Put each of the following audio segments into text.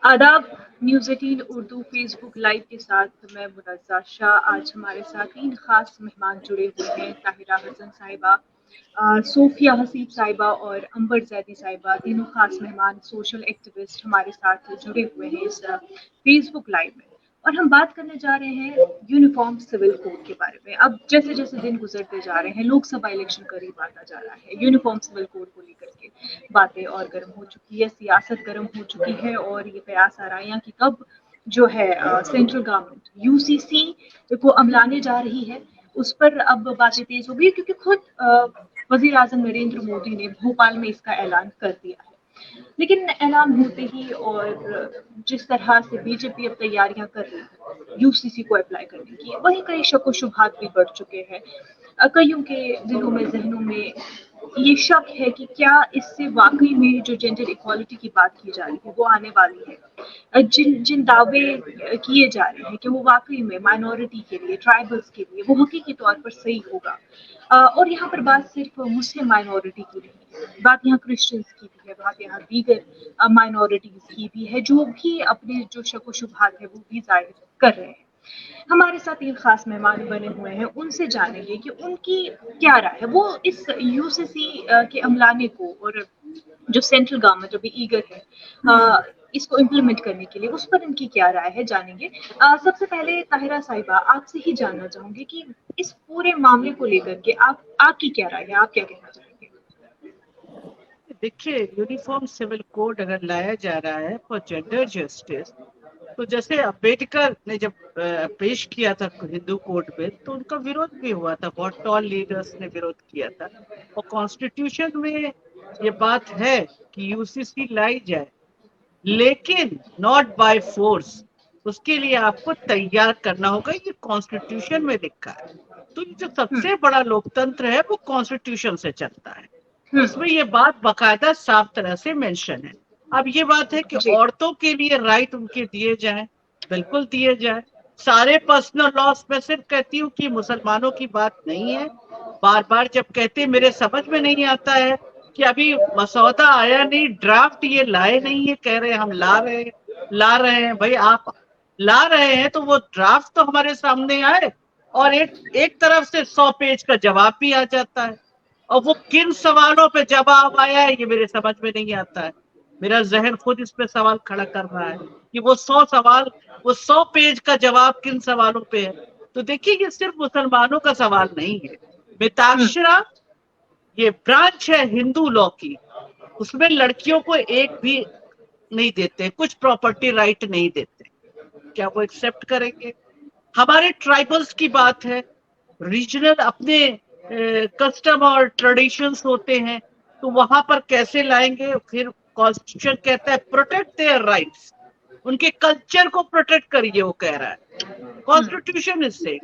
आदाब। News 18 Urdu Facebook live के साथ मैं मुनज़्ज़ा शाह। आज हमारे साथ 3 खास मेहमान जुड़े हुए हैं। ताहिरा हसन साहिबा, सोफिया हसीब साहिबा और अंबर जैदी साहिबा, तीनों खास मेहमान सोशल एक्टिविस्ट हमारे साथ जुड़े हुए हैं इस फेसबुक लाइव में। और हम बात करने जा रहे हैं यूनिफॉर्म सिविल कोड के बारे में। अब जैसे जैसे दिन गुजरते जा रहे हैं, लोकसभा इलेक्शन करीब आता जा रहा है, यूनिफॉर्म सिविल कोड को लेकर के बातें और गर्म हो चुकी है, सियासत गर्म हो चुकी है और ये कयास आ रहा है कि कब जो है सेंट्रल गवर्नमेंट यूसीसी को अमलाने जा रही है, उस पर अब बातें तेज हो गई क्योंकि खुद वजीर आजम नरेंद्र मोदी ने भोपाल में इसका ऐलान कर दिया है। लेकिन ऐलान होते ही और जिस तरह से बीजेपी अब तैयारियां कर रही है यूसीसी को अप्लाई करने की, वहीं कई शक व शुबहात भी बढ़ चुके हैं। कईयों के दिलों में, जहनों में ये शक है कि क्या इससे वाकई में जो जेंडर इक्वालिटी की बात की जा रही है वो आने वाली है। जिन जिन दावे किए जा रहे हैं कि वो वाकई में माइनॉरिटी के लिए, ट्राइबल्स के लिए वो हकीकी तौर पर सही होगा। और यहाँ पर बात सिर्फ मुस्लिम माइनॉरिटी की नहीं है, बात यहाँ क्रिश्चियंस की भी है, बात यहाँ दीगर माइनॉरिटीज की भी है, जो भी अपने जो शक व शुबहात है वो भी जाहिर कर रहे हैं। हमारे साथ 3 खास मेहमान बने हुए हैं, उनसे जानेंगे कि उनकी क्या राय है। वो इस यूसीसी के अमलाने को और जो सेंट्रल गवर्नमेंट अभी ईगर है इसको इम्प्लीमेंट करने के लिए, उस पर इनकी क्या राय है, जानेंगे। सबसे पहले ताहिरा साहिबा, आपसे ही जानना चाहूंगी कि इस पूरे मामले को लेकर के आपकी क्या राय है, आप क्या कहना चाहेंगे? देखिए, यूनिफॉर्म सिविल कोड अगर लाया जा रहा है फॉर जेंडर जस्टिस, तो जैसे अम्बेडकर ने जब पेश किया था हिंदू कोड में, तो उनका विरोध भी हुआ था, बहुत टॉल लीडर्स ने विरोध किया था। और कॉन्स्टिट्यूशन में ये बात है कि यूसीसी लाई जाए, लेकिन नॉट बाय फोर्स। उसके लिए आपको तैयार करना होगा, ये कॉन्स्टिट्यूशन में लिखा है। तो ये जो सबसे बड़ा लोकतंत्र है वो कॉन्स्टिट्यूशन से चलता है, उसमें ये बात बाकायदा साफ तरह से मेंशन है। अब ये बात है कि औरतों के लिए राइट उनके दिए जाएं, बिल्कुल दिए जाए। सारे पर्सनल लॉस में सिर्फ कहती हूँ कि मुसलमानों की बात नहीं है। बार बार जब कहते मेरे समझ में नहीं आता है कि अभी मसौदा आया नहीं, ड्राफ्ट ये लाए नहीं है, कह रहे हम ला रहे हैं। भाई आप ला रहे हैं तो वो ड्राफ्ट तो हमारे सामने आए, और एक तरफ से 100 पेज का जवाब भी आ जाता है। और वो किन सवालों पे जवाब आया है ये मेरे समझ में नहीं आता है। मेरा जहन खुद इस पे सवाल खड़ा कर रहा है कि वो 100 पेज का जवाब किन सवालों पे है। तो देखिए, ये सिर्फ मुसलमानों का सवाल नहीं है। मिताक्षरा ये ब्रांच है हिंदू लॉ की, उसमें लड़कियों को एक भी नहीं देते, कुछ प्रॉपर्टी राइट नहीं देते। क्या वो एक्सेप्ट करेंगे? हमारे ट्राइबल्स की बात है, रीजनल अपने कस्टम और ट्रेडिशंस होते हैं, तो वहां पर कैसे लाएंगे? फिर कॉन्स्टिट्यूशन कहता है प्रोटेक्ट देयर राइट्स, उनके कल्चर को प्रोटेक्ट करिए, वो कह रहा है कॉन्स्टिट्यूशन इससे।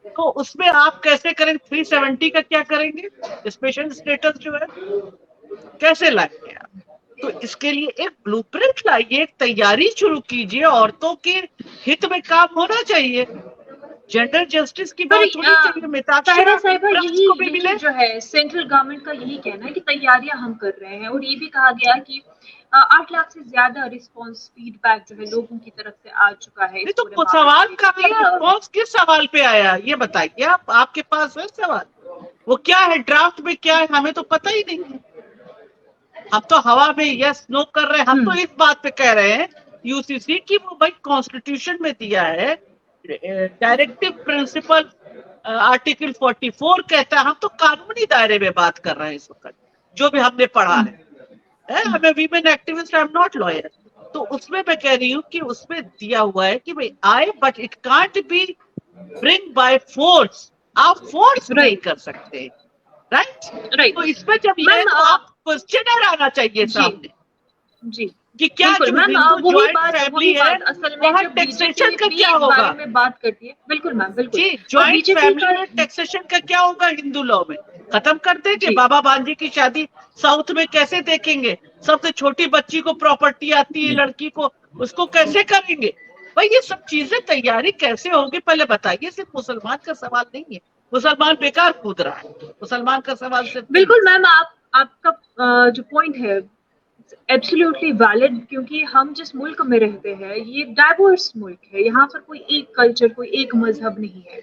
तो उसमें आप कैसे करेंगे? 370 का क्या करेंगे? स्पेशल स्टेटस जो है कैसे लाएंगे आप? तो इसके लिए एक ब्लूप्रिंट लाइए, एक तैयारी शुरू कीजिए। औरतों के हित में काम होना चाहिए, जेंडर जस्टिस की बात होनी चाहिए। मिताक्षरा साहिबा, यही जो है सेंट्रल गवर्नमेंट का यही कहना है कि तैयारियां हम कर रहे हैं, और ये भी कहा गया कि 8 लाख से ज्यादा रिस्पांस फीडबैक जो है लोगों की तरफ से आ चुका है। तो सवाल का रिस्पांस किस सवाल पे आया ये बताइए आप, आपके पास है सवाल? वो क्या है ड्राफ्ट में, क्या है हमें तो पता ही नहीं है। हम तो हवा में यस नो कर रहे हैं। हम तो इस बात पे कह रहे हैं यूसीसी की वो भाई कॉन्स्टिट्यूशन में दिया है, डायरेक्टिव प्रिंसिपल आर्टिकल 44 कहता है। हम तो कानूनी दायरे में बात कर रहे हैं इस वक्त, जो भी हमने पढ़ा है। हमें women activist, I am not lawyer. तो उसमें मैं कह रही हूँ कि उसमें दिया हुआ है कि भाई आए, but it can't be bring by force. आप फोर्स नहीं कर सकते, राइट? तो इसमें जब ये तो आप क्वेश्चनर आना चाहिए सामने जी कि क्या जो हिंदू जॉइंट फैमिली है वहाँ टैक्सेशन का क्या होगा? में बात करती है। बिल्कुल मैम, बिल्कुल जी, जॉइंट फैमिली में टैक्सेशन का क्या होगा? हिंदू लॉ में खत्म कर देंगे। बाबा भांजी की शादी साउथ में कैसे देखेंगे? सबसे छोटी बच्ची को प्रॉपर्टी आती है, लड़की को, उसको कैसे करेंगे? भाई ये सब चीजें तैयारी कैसे होगी पहले बताइए। सिर्फ मुसलमान का सवाल नहीं है, मुसलमान बेकार कूद रहा है, मुसलमान का सवाल सिर्फ। बिल्कुल मैम, आपका जो पॉइंट है एब्सोल्युटली वैलिड, क्योंकि हम जिस मुल्क में रहते हैं ये डाइवर्स मुल्क है, यहाँ पर कोई एक कल्चर, कोई एक मजहब नहीं है।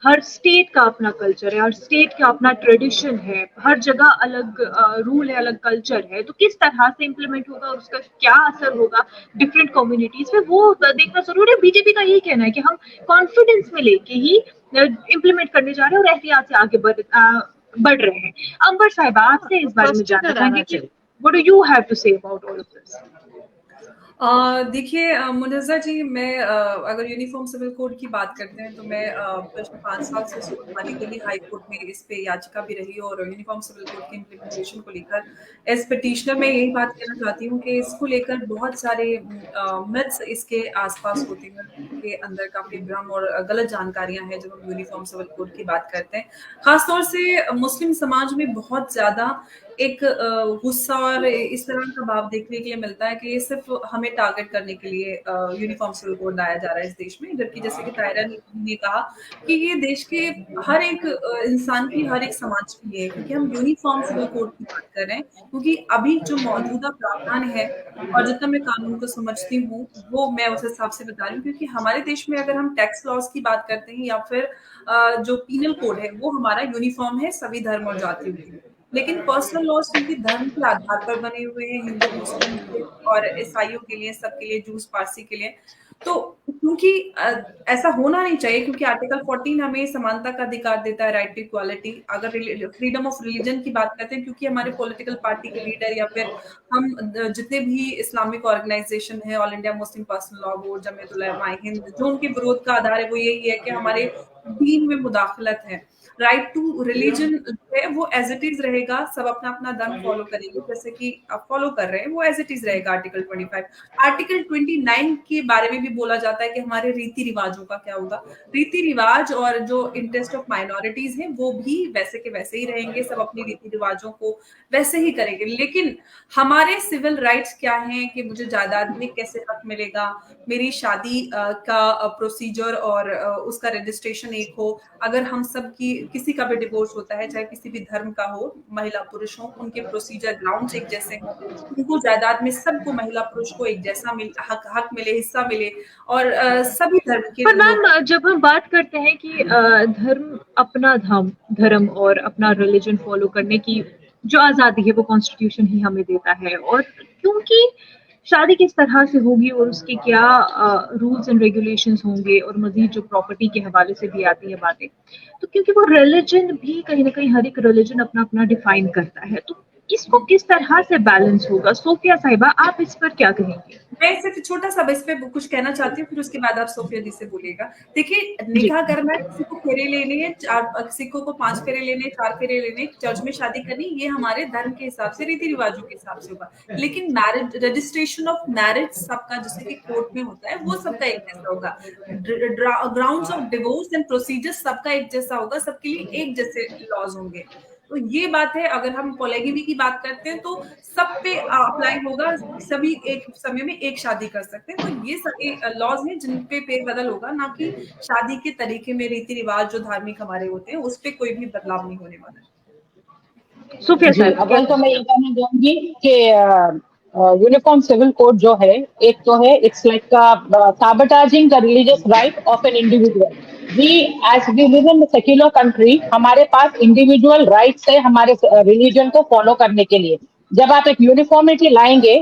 हर स्टेट का अपना कल्चर है, हर स्टेट का अपना ट्रेडिशन है, हर जगह अलग रूल है, अलग कल्चर है। तो किस तरह से इम्प्लीमेंट होगा और उसका क्या असर होगा डिफरेंट कम्युनिटीज पे, वो देखना जरूरी है। बीजेपी का यही कहना है कि हम कॉन्फिडेंस में लेके ही इम्प्लीमेंट करने जा रहे हैं और एहतियात से आगे बढ़ रहे हैं। अंबर साहिबा, आपसे इस बारे में जानना चाहेंगे कि what do you have to say about all of this? देखिए मुनज़्ज़ा जी, मैं अगर यूनिफॉर्म सिविल कोड की बात करते हैं तो मैं पिछले 5 साल से सुलेमानी दिल्ली हाई कोर्ट में इस पे याचिका भी रही और यूनिफॉर्म सिविल कोड की इम्प्लीमेंटेशन को लेकर एज पिटिशनर मैं यही बात कहना चाहती हूँ कि इसको लेकर बहुत सारे मिथ्स इसके आसपास होते हैं, के अंदर काफी भ्रम और गलत जानकारियां हैं जब हम यूनिफॉर्म सिविल कोड की बात करते हैं। खासतौर से मुस्लिम समाज में बहुत ज्यादा एक गुस्सा और इस तरह का भाव देखने के लिए मिलता है कि ये सिर्फ हमें टारगेट करने के लिए यूनिफॉर्म सिविल कोड लाया जा रहा है इस देश में, जबकि जैसे कि तायरा ने कहा कि ये देश के हर एक इंसान की, हर एक समाज की है, क्योंकि हम यूनिफॉर्म सिविल कोड की बात कर रहे हैं। क्योंकि अभी जो मौजूदा प्रावधान है और जितना मैं कानून को समझती हूँ वो मैं उस हिसाब से बता रही हूँ, क्योंकि हमारे देश में अगर हम टैक्स लॉज की बात करते हैं या फिर जो पीनल कोड है वो हमारा यूनिफॉर्म है सभी धर्म और जातियों के लिए, लेकिन पर्सनल लॉज क्योंकि धर्म के आधार पर बने हुए हैं, हिंदू मुस्लिम और ईसाइयों के लिए, सबके लिए, जूस पारसी के लिए, तो क्योंकि ऐसा होना नहीं चाहिए, क्योंकि आर्टिकल 14 हमें समानता का अधिकार देता है, राइट टू इक्वालिटी। अगर फ्रीडम ऑफ रिलीजन की बात करते हैं, क्योंकि हमारे पॉलिटिकल पार्टी के लीडर या फिर हम जितने भी इस्लामिक ऑर्गेनाइजेशन है, all India Muslim personal law board, Jamiat Ulama Hind, जो उनके विरोध का आधार है वो यही है कि हमारे दीन में मुदाखलत है। राइट टू रिलीजन है वो एज इट इज रहेगा, सब अपना अपना धर्म फॉलो करेंगे जैसे कि आप फॉलो कर रहे हैं, वो एज इट इज रहेगा। आर्टिकल 25, आर्टिकल 29 के बारे में भी बोला जाता है कि हमारे रीति रिवाजों का क्या होगा। रीति रिवाज और जो इंटरेस्ट ऑफ माइनॉरिटीज हैं वो भी वैसे के वैसे ही रहेंगे, सब अपनी रीति रिवाजों को वैसे ही करेंगे। लेकिन हमारे सिविल राइट्स क्या हैं कि मुझे जायदाद में कैसे हक मिलेगा, मेरी शादी का प्रोसीजर और उसका रजिस्ट्रेशन एक हो, अगर हम सब की किसी का भी डिवोर्स होता है, चाहे किसी भी धर्म का हो, महिला पुरुष हो, उनके प्रोसीजर ग्राउंड्स एक जैसे हों, उनको जायदाद में सबको, महिला पुरुष को एक जैसा हक मिले, हिस्सा मिले, और सभी धर्म के। पर मैम, जब हम बात करते हैं कि धर्म, अपना धर्म और अपना रिलीजन फॉलो करने की जो आजादी है वो कॉन्स्टिट्यूशन ही हमें देता है, और क्योंकि शादी किस तरह से होगी और उसके क्या रूल्स एंड रेगुलेशंस होंगे, और मजीद जो प्रॉपर्टी के हवाले से भी आती है बातें, तो क्योंकि वो रिलीजन भी कहीं ना कहीं हर एक रिलीजन अपना अपना डिफाइन करता है, तो इसको किस तरह से बैलेंस होगा? सोफिया साहिबा, आप इस पर क्या कहेंगे? मैं सिर्फ छोटा सा इस पे कुछ कहना चाहती हूँ, फिर उसके बाद आप सोफिया जी से बोलिएगा। देखिए, निकाह करना है, किसी को फेरे लेने हैं, किसी को 5 फेरे लेने, 4 फेरे लेने, चर्च में शादी करनी, ये हमारे धर्म के हिसाब से, रीति रिवाजों के हिसाब से होगा। लेकिन मैरिज, रजिस्ट्रेशन ऑफ मैरिज सबका जैसे कि कोर्ट में होता है वो सबका एक जैसा होगा। Grounds of divorce and procedure सबका एक जैसा होगा, सबके लिए एक जैसे लॉज होंगे। तो ये बात है। अगर हम पोलेगमी की बात करते हैं तो सब पे अप्लाई होगा, सभी एक समय में एक शादी कर सकते हैं। तो ये सारे लॉज हैं जिन पे फेरबदल होगा, ना कि शादी के तरीके में, रीति रिवाज जो धार्मिक हमारे होते हैं उस पे कोई भी बदलाव नहीं होने वाला है। अव्वल तो मैं ये कहना चाहूंगी कि यूनिफॉर्म सिविल कोड जो है, एक तो है it's like sabotage the religious right of an individual. as we live in a secular country, हमारे पास इंडिविजुअल राइट्स है हमारे रिलीजन को फॉलो करने के लिए। जब आप एक यूनिफॉर्मिटी लाएंगे,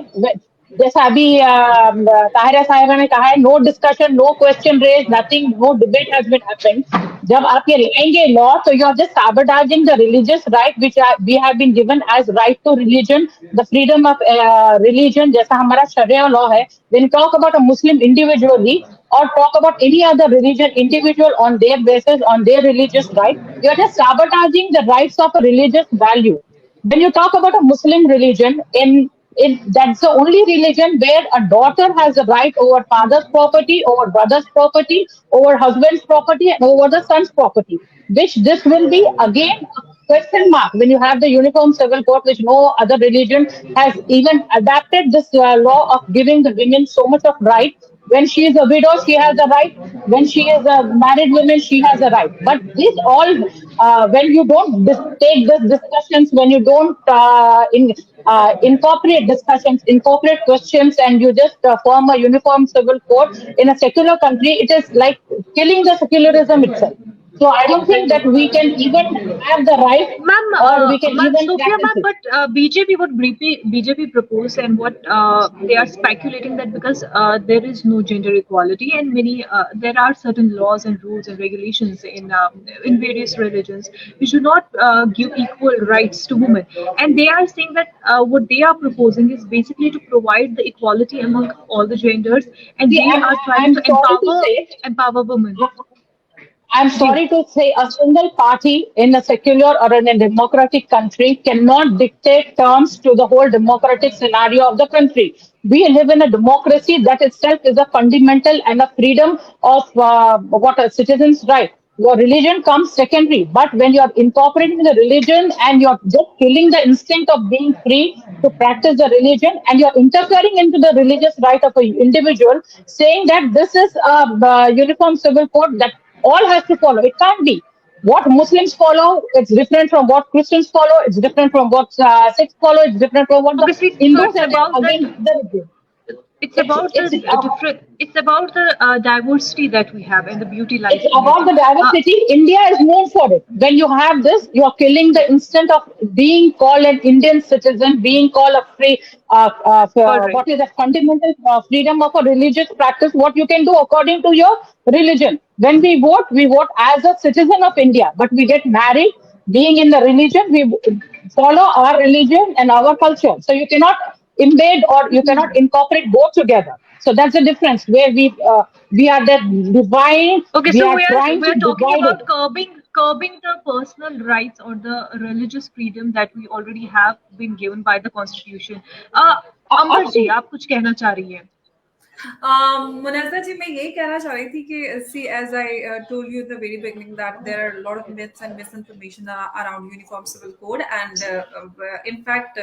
जैसा अभी ताहिरा साहिबा ने कहा है, no discussion, no question raise, nothing, no debate has been happened. जब आप ये लाएंगे लॉ, तो you are just sabotaging the religious right which we have been given as right to religion, the freedom of religion, जैसा हमारा शरिया law है। When you talk about a Muslim individually or talk about any other religion individual on their basis, on their religious right, you are just sabotaging the rights of a religious value. When you talk about a Muslim religion, that's the only religion where a daughter has the right over father's property, over brother's property, over husband's property, and over the son's property, which this will be again a question mark when you have the uniform civil code, which no other religion has even adapted this law of giving the women so much of right. When she is a widow, she has the right. When she is a married woman, she has the right. But these all when you don't take these discussions, when you don't incorporate discussions, incorporate questions, and you just form a uniform civil code in a secular country, it is like killing the secularism itself. So I don't think that we can even have the right, or we can Ma'am, even Sophia practice ma'am, it. but BJP proposed, and what they are speculating that because there is no gender equality, and there are certain laws and rules and regulations in various religions which do not give equal rights to women, and they are saying that what they are proposing is basically to provide the equality among all the genders, and See, they are trying I'm to sorry to say, empower women. I'm Ji. sorry to say, a single party in a secular or in a democratic country cannot dictate terms to the whole democratic scenario of the country. We live in a democracy that itself is a fundamental and a freedom of what a citizen's right. Your religion comes secondary, but when you are incorporating the religion and you're just killing the instinct of being free to practice the religion, and you're interfering into the religious right of an individual, saying that this is a uniform civil code that all has to follow. It can't be. What Muslims follow, it's different from what Christians follow. It's different from what Sikhs follow. It's different from what the Obviously, so Hindus it's and about again that. the It's about the it's different. It's about the diversity that we have, and the beauty lies it's in it. about the diversity. India is known for it. When you have this, you are killing the instant of being called an Indian citizen, being called a free, All right. what is a fundamental freedom of a religious practice, what you can do according to your religion. When we vote as a citizen of India, but we get married, being in the religion, we follow our religion and our culture. So you cannot embed or you cannot incorporate both together. So that's the difference where we are that divine. Okay, We so are trying we to are talking divide about it. curbing the personal rights or the religious freedom that we already have been given by the constitution. Up Ambar ji to आप कुछ कहना चाह रही हैं? मुनाज़ा जी, मैं यही कहना चाह रही थी कि see, as I told you in the very beginning that there are a lot of myths and misinformation around Uniform Civil Code, and in fact,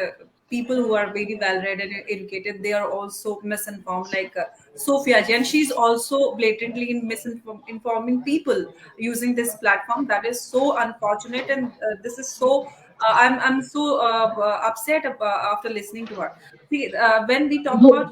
people who are very well read and educated, they are also misinformed, like Sophia ji, and she's also blatantly misinforming people using this platform. That is so unfortunate, and this is so. I'm so upset after listening to her. See, when we talk about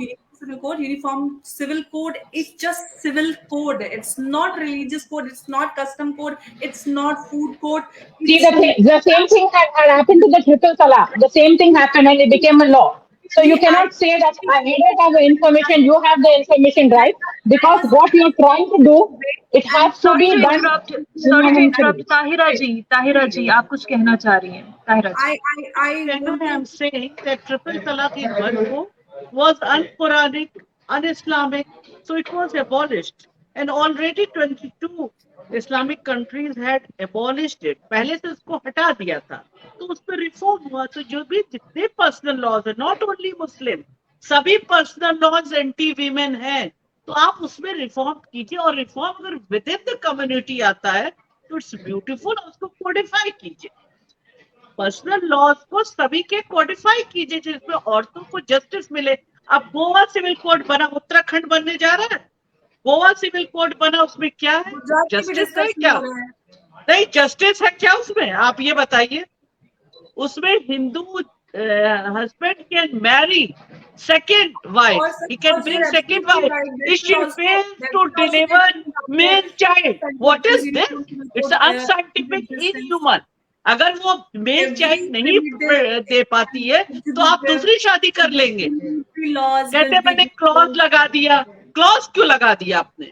Uniform Civil Code is just civil code. It's not religious code. It's not custom code. It's not food code. see It's the same thing had happened to the triple talaq. The same thing happened and it became a law. So you cannot say that I don't have the information, you have the information, right? I Because was what you're trying to do, it has to Sorry be to done interrupt. Sorry to interrupt. unanimously. Tahira जी आप कुछ कहना चाह रही हैं? ताहिरा जी. I I am wanted. saying that triple talaq in Gulf was un-Quranic, un-Islamic, so it was abolished. And already 22 Islamic countries had abolished it. पहले से उसको हटा दिया था. तो उस पर रिफॉर्म हुआ. तो जो भी जितने पर्सनल लॉज है, नॉट ओनली मुस्लिम, सभी पर्सनल लॉज एंटी वीमेन हैं. तो आप उसमें रिफॉर्म कीजिए, और रिफॉर्म अगर विद इन द कम्युनिटी आता है तो इट्स ब्यूटीफुल. उसको कोडिफाई कीजिए. पर्सनल लॉज को सभी के कोडिफाई कीजिए जिसमें औरतों को जस्टिस मिले. अब गोवा सिविल कोड बना, उत्तराखंड बनने जा रहा है. गोवा सिविल कोड बना, उसमें क्या है? जस्टिस है क्या? नहीं, जस्टिस है क्या उसमें? आप ये बताइए. उसमें Hindu husband can marry second wife. He can bring second wife. If she fails to deliver male child, what is this? It's unscientific, inhuman. अगर वो मेल चाइल्ड नहीं दे पाती है तो आप दूसरी शादी कर लेंगे. कहते मैंने क्लॉज लगा दिया. क्लॉज क्यों लगा दिया आपने?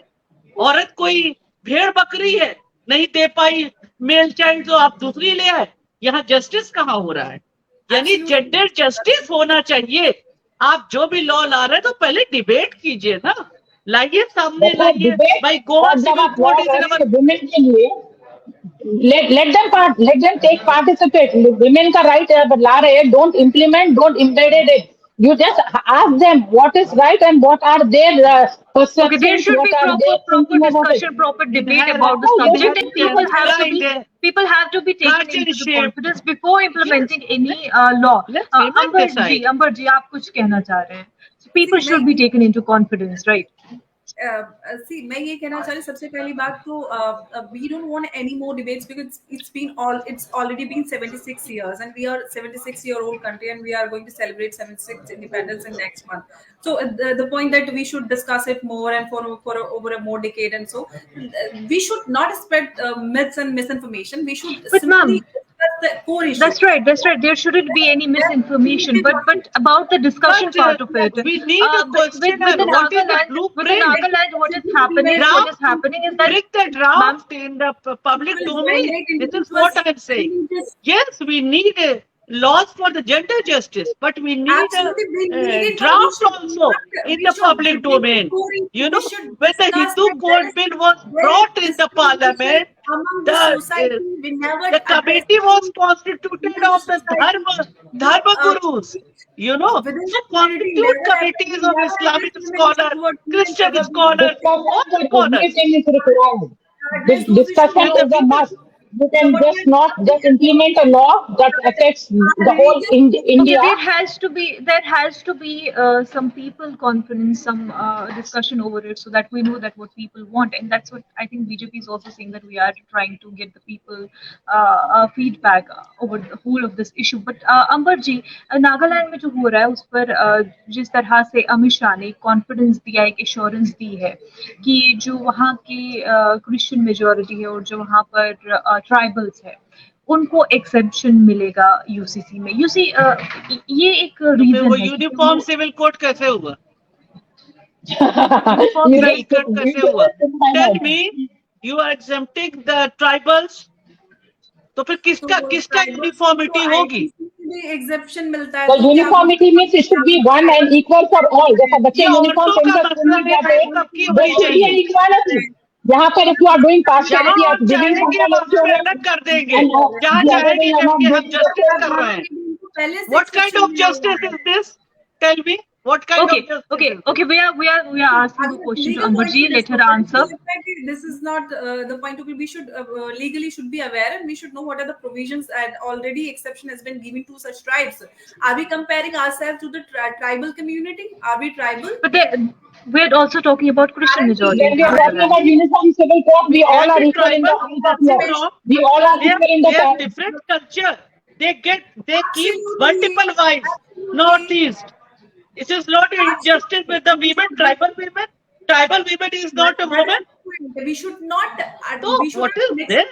औरत कोई भेड़ बकरी है, नहीं दे पाई मेल चाइल्ड तो आप दूसरी ले आए. यहाँ जस्टिस कहाँ हो रहा है? यानी जेंडर जस्टिस होना चाहिए. आप जो भी लॉ ला रहे हैं तो पहले डिबेट कीजिए ना. लाइए सामने, लाइए भाई. Goa civil code is let them take participate. Women का right ला रहे हैं, don't implement, don't embed it. You just ask them what is right and what are their perceptions. Okay, there should be proper discussion, proper debate about the subject, and people have to be taken into the confidence before implementing any law. Amber ji, आप कुछ कहना चाह रहे हैं? People should be taken into confidence, right? see, मैं ये कहना चाह रही सबसे पहली बात तो we don't want any more debates because it's already been 76 years and we are 76-year-old country and we are going to celebrate 76th independence in next month. So the point that we should discuss it more and for over a more decade, and so we should not spread myths and misinformation. We should simply the core issue. That's right. There shouldn't be any misinformation. But about the discussion part of it, we need a question. What is the blueprint? Within Nagaland, what is happening is that bring the draft in the public domain. This is what I'm saying. Yes, we need laws for the gender justice, but we need a draft also in the public domain. You know, when the Hindu Code Bill was brought in the parliament, the committee was constituted of the Dharma Gurus. You know, so constitute committees of Islamic scholars, Christian scholars, all scholars. This discussion is a must. You can just not just implement a law that affects the whole India. Okay, there has to be some people conference, some discussion over it, so that we know that what people want, and that's what I think BJP is also saying, that we are trying to get the people feedback over the whole of this issue. But Amber ji, Nagaland में जो हो रहा है उस पर जिस तरह से अमित शाह ने कॉन्फिडेंस दिया, एक एश्योरेंस दी है कि जो वहाँ की क्रिश्चियन मेजॉरिटी है और जो वहाँ पर ट्राइबल्स है उनको एक्सेप्शन मिलेगा यूसीसी में. ये एक रीजन है. यूनिफॉर्म सिविल कोड कैसे हुआ? यूनिफॉर्म सिविल कोड कैसे हुआ? Tell me, you are exempting the tribals, तो फिर किसका यूनिफॉर्मिटी होगी? एग्जेप्शन मिलता है. तो uniformity means it should be one and equal for all. जैसे बच्चे यूनिफॉर्म पहनकर इक्वालिटी. यहाँ पर if you are doing partiality of giving कर देंगे, जहाँ चाहेंगे हम जस्टिस कर रहे हैं. What kind of justice is this? Tell me. What kind of justice? Okay. We are asking a question to Amber ji. Let her answer. This is not the point of view. We should legally should be aware and we should know what are the provisions, and already exception has been given to such tribes. Are we comparing ourselves to the tribal community? Are we tribal? But we're also talking about Christian majority. When we are talking about uniform civil code, we all are equal in the eyes of law. We all are equal in the law. Different culture. They keep multiple wives. Northeast. It is not injustice with the women, tribal women. Tribal women is not a woman. We should not. So what is this?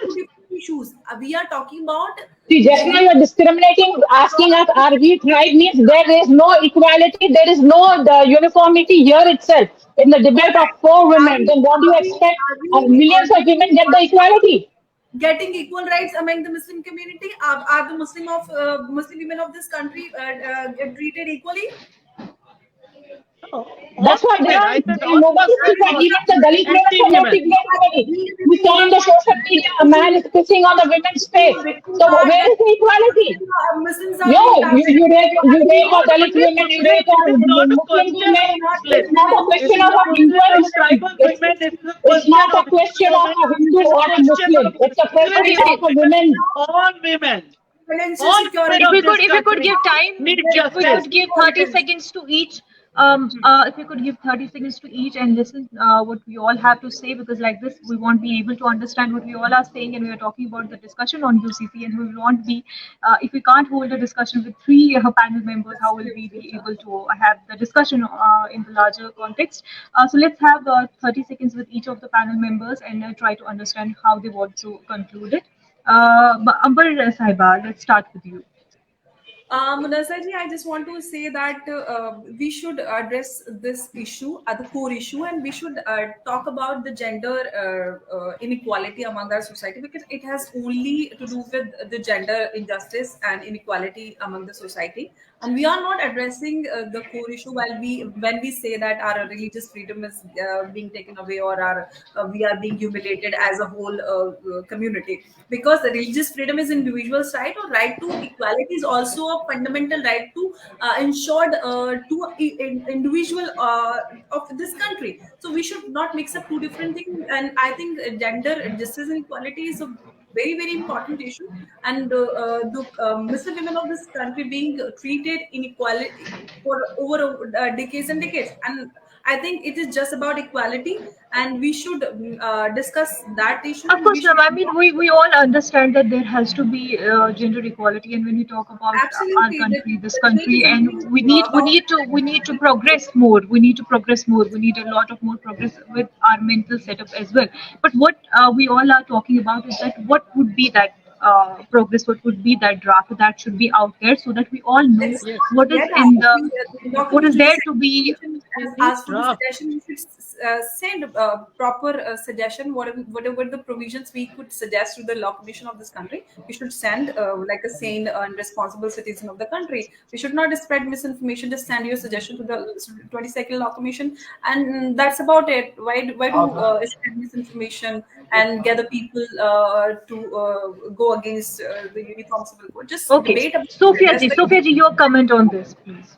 Issues. We are talking about. See, just now you are discriminating, asking us, are we tribe? Means there is no equality, there is no uniformity here itself. In the debate of 4 women, then what do you expect? Millions of women get the equality. Getting equal rights among the Muslim community. Are the Muslim women of this country treated equally? That's why nobody even the Dalit women. We saw on the social media a man is pissing on the women's face. So where is the equality? You rape a Dalit women, you rape a Muslim women. It's not a question of a Hindu or Muslim. It's not a question of a Hindu or a Muslim. It's a question of a women. All women. If we could give time, if we could give 30 seconds to each. If you could give 30 seconds to each and listen what we all have to say, because like this we won't be able to understand what we all are saying, and we are talking about the discussion on UCC, and we won't be if we can't hold a discussion with 3 panel members, how will we be able to have the discussion in the larger context? So let's have 30 seconds with each of the panel members and try to understand how they want to conclude it. Amber Sahiba, let's start with you. Munazza ji, I just want to say that we should address this issue at the core issue, and we should talk about the gender inequality among our society, because it has only to do with the gender injustice and inequality among the society. And we are not addressing the core issue when we say that our religious freedom is being taken away, or we are being humiliated as a whole community. Because the religious freedom is individual's right, or right to equality is also a fundamental right to ensured to individual of this country. So we should not mix up 2 different things. And I think gender justice and equality is very, very important issue. And the Muslim women of this country being treated inequality for over decades and decades. And I think it is just about equality, and we should discuss that issue. Of And course, we should ma'am. I mean, we all understand that there has to be gender equality, and when we talk about our absolutely country, this the thing country, is and about we need to progress more. We need to progress more. We need a lot of more progress with our mental setup as well. But what we all are talking about is that what would be that progress? What would be that draft that should be out there, so that we all know let's Yes. not what is forget in the what is document there to be. We has need asked for the draft. suggestion. We should send proper suggestion, whatever the provisions we could suggest to the law commission of this country. We should send like a sane and responsible citizen of the country. We should not spread misinformation. Just send your suggestion to the 22nd law commission, and that's about it. Why do spread misinformation and gather people to go against the uniform civil code? Just Okay, debate about it. Sophia ji, your comment on this, please.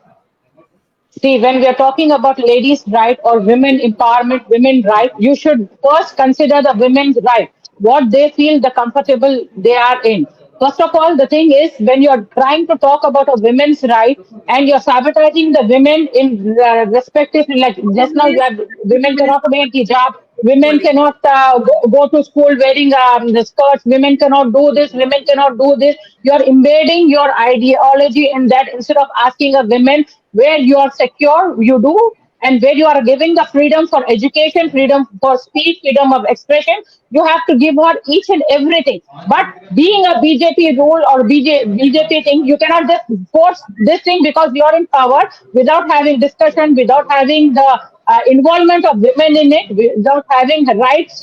See, when we are talking about ladies' right or women empowerment, women right, you should first consider the women's right, what they feel the comfortable they are in. First of all, the thing is when you're trying to talk about a women's right and you're sabotaging the women in respective, like just now, you have women cannot wear hijab, women cannot go to school wearing the skirts, women cannot do this, women cannot do this. You're embedding your ideology in that instead of asking a woman where you are secure, you do, and where you are giving the freedom for education, freedom for speech, freedom of expression, you have to give her each and everything. But being a BJP rule or BJP thing, you cannot just force this thing because you are in power without having discussion, without having the involvement of women in it, without having the rights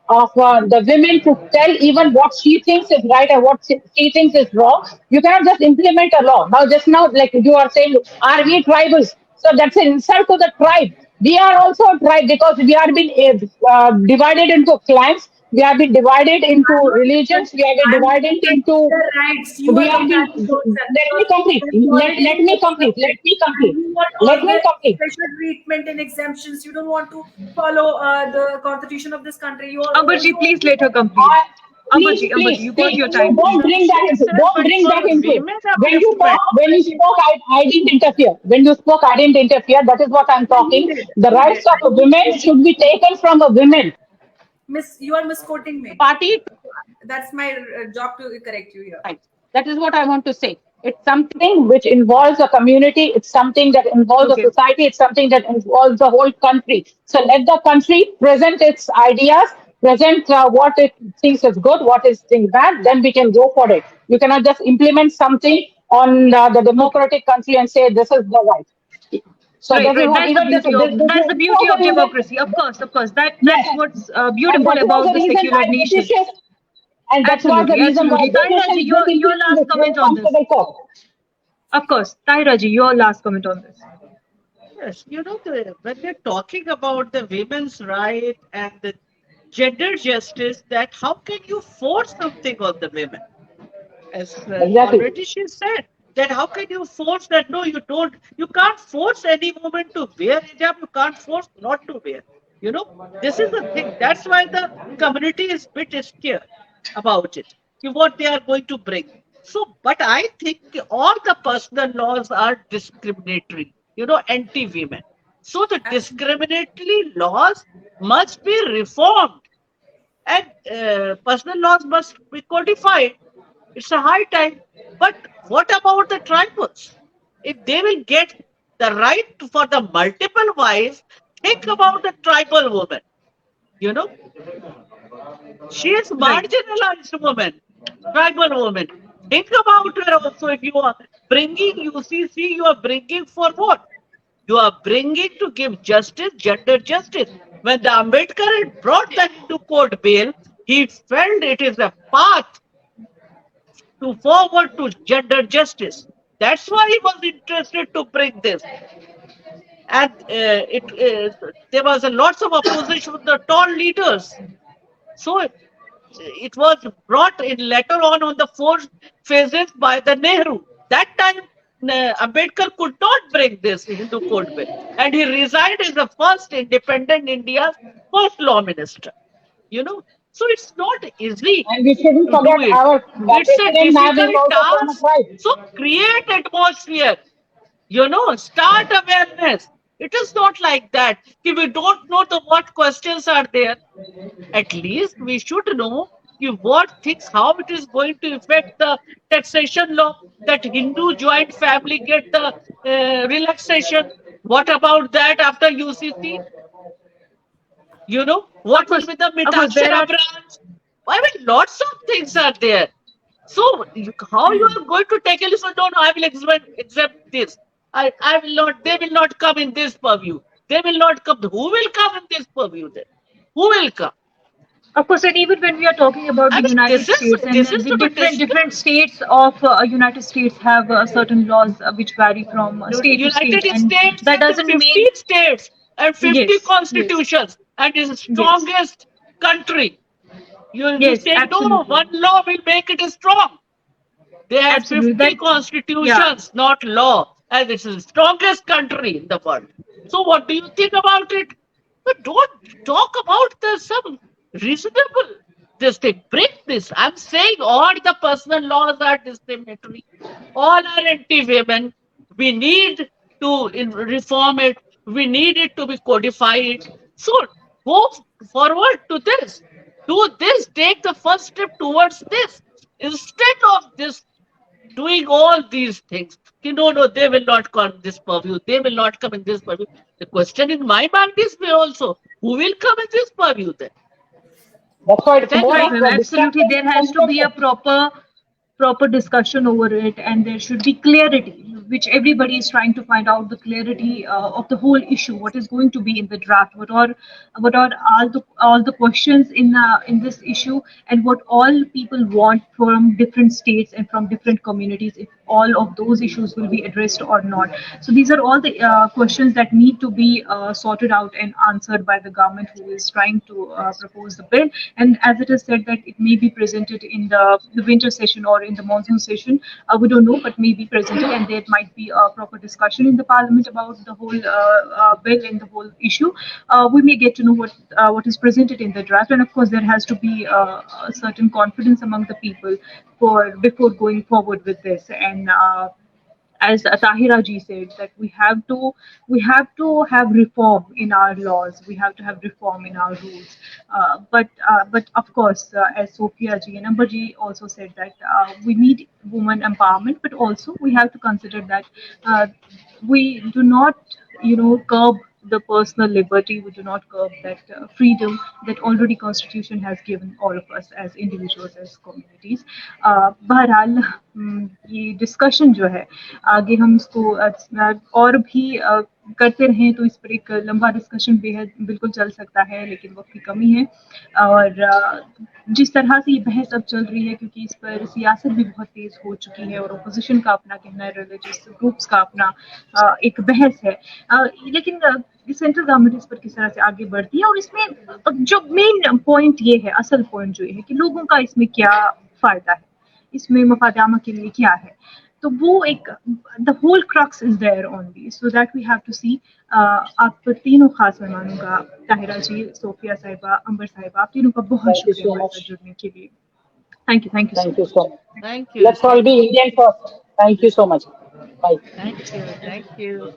of the women to tell even what she thinks is right and what she thinks is wrong. You cannot just implement a law. Now, just now, like you are saying, are we tribals? So that's an insult to the tribe. We are also a tribe because we are being divided into clans. We have been divided into religions. We have been divided into. The rights you We are have the been. Let me complete. Let me complete. Let me complete. you want Let all me the complete. special treatment and exemptions. You don't want to follow the constitution of this country. Amberji, please let her complete. Please, Amberji, you got please, your time. don't bring that She into. said, Don't but bring for that into. women upliftment. When you spoke, I didn't interfere. When you spoke, I didn't interfere. That is what I'm talking. The You rights did. of a women should be taken from a women. You are misquoting me. Party. That's my job to correct you here. Right. That is what I want to say. It's something which involves a community. It's something that involves Okay. a society. It's something that involves the whole country. So let the country present its ideas, present what it thinks is good, what it thinks bad. Then we can go for it. You cannot just implement something on the democratic country and say this is the right. So Right, that is right. what even this That's the beauty of was the reason. democracy. Of course. That's Yes. what's And beautiful that was about the the reason secular why nation. British, and that was the reason why Absolutely. Tahira ji, British your last comment on this. court. Of course, Tahira ji, your last comment on this. Yes, when we're talking about the women's right and the gender justice, that how can you force something on the women? As Exactly. already she said, that how can you force that? No, you can't force any woman to wear hijab, you can't force not to wear. This is the thing. That's why the community is a bit scared about it, what they are going to bring. So, but I think all the personal laws are discriminatory, anti-women. So the discriminatory laws must be reformed and personal laws must be codified. It's a high time. But what about the tribals? If they will get the right for the multiple wives, think about the tribal woman. She is marginalized woman, tribal woman. Think about her also. If you are bringing UCC, you are bringing for what? You are bringing to give justice, gender justice. When the Ambedkar brought that into court bail, he felt it is a path to forward to gender justice. That's why he was interested to bring this. And there was a lots of opposition from the tall leaders. So it was brought in later on the 4 phases by the Nehru. That time, Ambedkar could not bring this Hindu code bill. And he resigned as the first independent India's first law minister. So it's not easy. And we shouldn't to forget do it. our It's a difficult task. task. So create atmosphere. Start awareness. It is not like that. If we don't know what questions are there, at least we should know what things, how it is going to affect the taxation law, that Hindu joint family get the relaxation. What about that after UCC? What will be the Mitakshara branch? I mean, lots of things are there. So how you are going to tackle this? No, I will exempt this. I will not. They will not come in this purview. They will not come. Who will come in this purview then? Who will come? Of course, and even when we are talking about the United States, and the different states of United States have certain laws which vary from state to state. United States, that doesn't 50 mean states and 50 constitutions, and is the strongest country. You say no, one law will make it strong. They have 50 constitutions, not law, and it's the strongest country in the world. So what do you think about it? But don't talk about some reasonable this thing. Break this. I'm saying all the personal laws are discriminatory. All are anti-women. We need to reform it. We need it to be codified. So go forward to this. Do this. Take the first step towards this. Instead of this, doing all these things. No, they will not come in this purview. They will not come in this purview. The question in my mind is also, who will come in this purview then? That's why it's absolutely. There has to be a proper discussion over it, and there should be clarity, which everybody is trying to find out the clarity of the whole issue. What is going to be in the draft? What are all the questions in this issue, and what all people want from different states and from different communities? If all of those issues will be addressed or not. So these are all the questions that need to be sorted out and answered by the government who is trying to propose the bill. And as it is said that it may be presented in the winter session or in the monsoon session, we don't know, but may be presented, and there might be a proper discussion in the parliament about the whole bill and the whole issue. We may get to know what is presented in the draft, and of course there has to be a certain confidence among the people before going forward with this. And as Tahira ji said, that we have to have reform in our laws. We have to have reform in our rules. But of course, as Sophia ji and Amber ji also said, that we need women empowerment, but also we have to consider that we do not, curb the personal liberty. We do not curb that freedom that already Constitution has given all of us as individuals, as communities. बहरहाल ये discussion जो है आगे हम इसको और भी करते रहें तो इस पर एक लंबा डिस्कशन बिल्कुल चल सकता है, लेकिन वक्त की कमी है। और जिस तरह से ये बहस अब चल रही है, क्योंकि इस पर सियासत भी बहुत तेज हो चुकी है और अपोजिशन का अपना कहना है, रिलीजियस ग्रुप्स का अपना एक बहस है, लेकिन सेंट्रल गवर्नमेंट इस पर किस तरह से आगे बढ़ती है। और इसमें जो मेन पॉइंट ये है, असल पॉइंट जो है कि लोगों का इसमें क्या फायदा है, इसमें मफाद आमा के लिए क्या है, तो वो एक the whole crux is there only, so that we have to see. आप तीनों खास मेहमानों का, ताहिरा जी, सोफिया साहिबा, अंबर साहिबा, आप तीनों का बहुत शुक्रिया हमारे साथ जुड़ने के लिए। Thank you so much. Thank you. Let's all be Indian first. Thank you so much. Bye. Thank you.